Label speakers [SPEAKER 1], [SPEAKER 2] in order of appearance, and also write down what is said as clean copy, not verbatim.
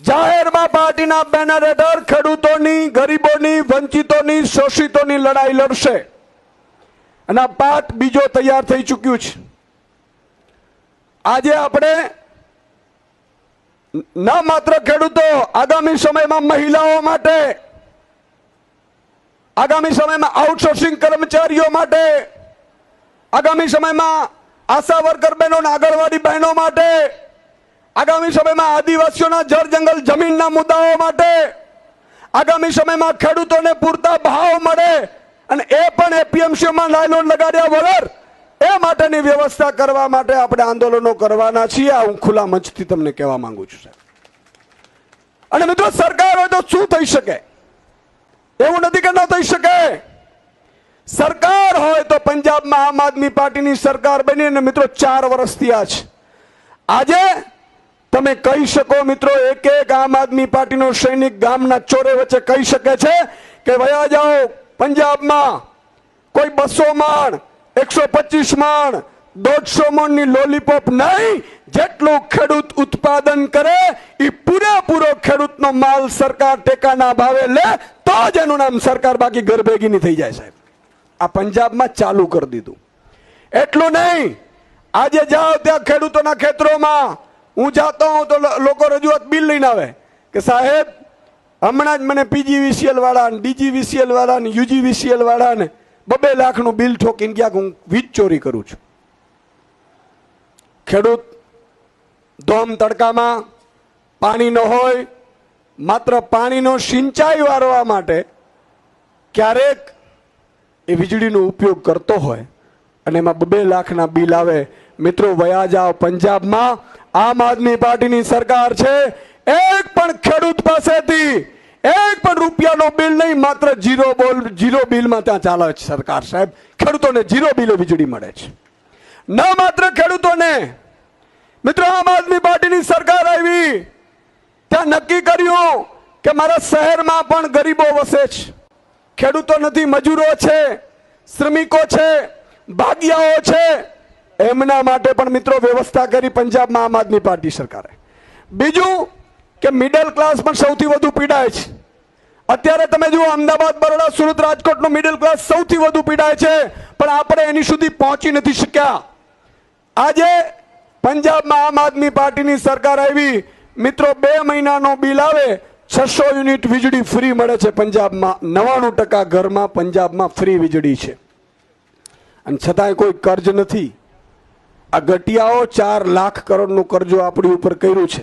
[SPEAKER 1] જાહેરમાં પાર્ટીના બેનર હેઠળ ખેડૂતોની, ગરીબોની, વંચિતોની, શોષિતોની લડાઈ લડશે અને આ પાઠ બીજો તૈયાર થઈ ચૂક્યું છે. આજે આપણે ન માત્ર ખેડૂતો, આગામી સમયમાં મહિલાઓ માટે, આગામી સમયમાં આઉટસોર્સિંગ કર્મચારીઓ માટે, આગામી સમયમાં આશા વર્કર બહેનો, આંગણવાડી બહેનો માટે, આગામી સમયમાં આદિવાસીઓના જળ જંગલ જમીનના મુદ્દાઓ માટે, આગામી સમયમાં ખેડૂતોને પૂરતા ભાવ મળે અને એ પણ એપીએમસીમાં લાયલોન લગાડ્યા વગર એ માટેની વ્યવસ્થા કરવા માટે આપણે આંદોલનો કરવાના છીએ. આ હું ખુલ્લા મંચથી તમને કહેવા માંગુ છું. અને મિત્રો, સરકાર હોય તો શું થઈ શકે? એવું નથી કે ન થઈ શકે. સરકાર હોય તો પંજાબમાં આમ આદમી પાર્ટીની સરકાર બની અને મિત્રો 4 વર્ષ થયા છે. આજે તમે કહી શકો મિત્રો, એક એક આમ આદમી પાર્ટીનો સૈનિક ગામના ચોરે વચ્ચે કહી શકે છે કે વયા જાઓ પંજાબમાં કોઈ 200 મણ, 125 મણ, 150 મણની લોલીપોપ નહીં, જેટલું ખેડૂત ઉત્પાદન કરે એ પૂરેપૂરો ખેડૂતનો માલ સરકાર ટેકાના ભાવે લે તો જ એનું નામ સરકાર, બાકી ઘર ભેગી નહીં થઈ જાય. સાહેબ, આ પંજાબમાં ચાલુ કરી દીધું. એટલું નહીં, આજે જાઓ ત્યાં ખેડૂતોના ખેતરોમાં હું જાતો હું તો લોકો રજૂઆત બિલ લઈને આવે કે સાહેબ હમણાં જ મને પીજીવીસીએલ વાળા, ડીજીવીસીએલ વાળા, યુજીવીસીએલ વાળા ને 2 લાખનું બિલ ઠોકીને ક્યાંક હું વીજ ચોરી કરું છું. ખેડૂત ધોમ તડકામાં પાણી ન હોય, માત્ર પાણીનો સિંચાઈ વાળવા માટે ક્યારેક એ વીજળીનો ઉપયોગ કરતો હોય અને એમાં 2 લાખના બિલ આવે. મિત્રો, વયા જાઓ પંજાબમાં આમ આદમી પાર્ટીની સરકાર છે. એક પણ ખેડૂત પાસેથી એક પણ રૂપિયાનો બિલ નહીં, માત્ર જીરો બિલમાં ત્યાં ચાલે છે સરકાર. સાહેબ, ખેડૂતોને 0 બિલે વીજળી મળે છે. ન માત્ર ખેડૂતોને, મિત્રો, આમ આદમી પાર્ટીની સરકાર આવી ત્યાં નક્કી કર્યું કે મારા શહેરમાં પણ ગરીબો વસે છે. ખેડૂતો નથી, મજૂરો છે, શ્રમિકો છે, ભાગિયાઓ છે, એમના માટે પણ મિત્રો વ્યવસ્થા કરી પંજાબમાં આમ આદમી પાર્ટી સરકારે. બીજું કે મિડલ ક્લાસ પણ સૌથી વધુ પીડાય છે. અત્યારે તમે જુઓ, અમદાવાદ, બરોડા, સુરત, રાજકોટનો મિડલ ક્લાસ સૌથી વધુ પીડાય છે, પણ આપણે એની સુધી પહોંચી નથી શક્યા. આજે પંજાબમાં આમ આદમી પાર્ટીની સરકાર આવી, મિત્રો 2 મહિનાનો બિલ આવે, 600 યુનિટ વીજળી ફ્રી મળે છે પંજાબમાં. 99% ઘરમાં પંજાબમાં ફ્રી વીજળી છે અને છતાંય કોઈ કર્જ નથી. આ ગટિયાઓ 4 લાખ કરોડનું કર્જો આપણી ઉપર કર્યું છે.